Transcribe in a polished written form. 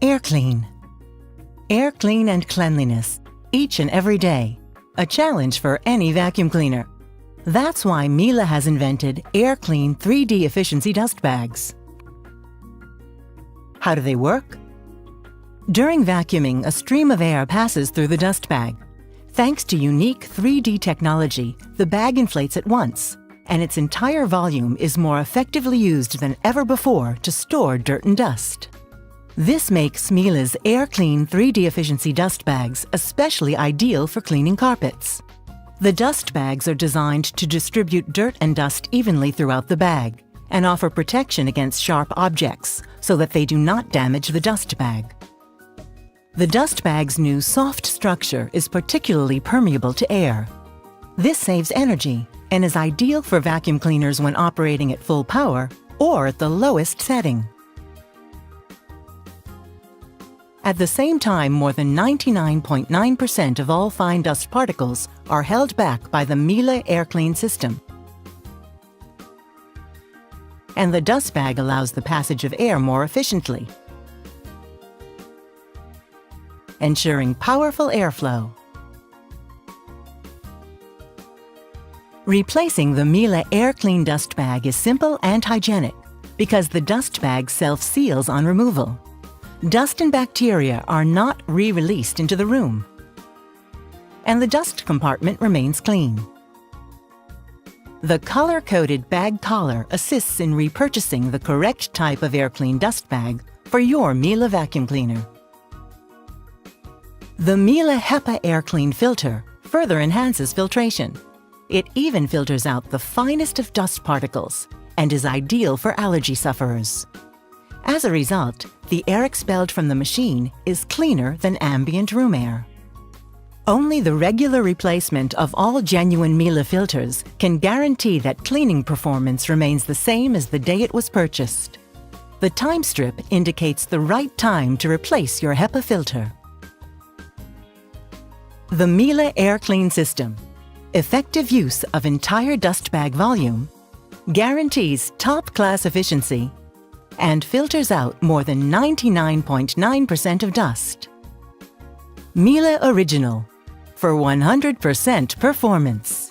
AirClean. AirClean and cleanliness, each and every day. A challenge for any vacuum cleaner. That's why Miele has invented AirClean 3D efficiency dust bags. How do they work? During vacuuming, a stream of air passes through the dust bag. Thanks to unique 3D technology, the bag inflates at once, and its entire volume is more effectively used than ever before to store dirt and dust. This makes Miele's AirClean 3D efficiency dust bags especially ideal for cleaning carpets. The dust bags are designed to distribute dirt and dust evenly throughout the bag and offer protection against sharp objects so that they do not damage the dust bag. The dust bag's new soft structure is particularly permeable to air. This saves energy and is ideal for vacuum cleaners when operating at full power or at the lowest setting. At the same time, more than 99.9% of all fine dust particles are held back by the Miele AirClean system. And the dust bag allows the passage of air more efficiently, ensuring powerful airflow. Replacing the Miele AirClean dust bag is simple and hygienic because the dust bag self-seals on removal. Dust and bacteria are not re-released into the room, and the dust compartment remains clean. The color-coded bag collar assists in repurchasing the correct type of AirClean dust bag for your Miele vacuum cleaner. The Miele HEPA AirClean filter further enhances filtration. It even filters out the finest of dust particles and is ideal for allergy sufferers. As a result, the air expelled from the machine is cleaner than ambient room air. Only the regular replacement of all genuine Miele filters can guarantee that cleaning performance remains the same as the day it was purchased. The time strip indicates the right time to replace your HEPA filter. The Miele AirClean system, effective use of entire dust bag volume, guarantees top-class efficiency and filters out more than 99.9% of dust. Miele Original for 100% performance.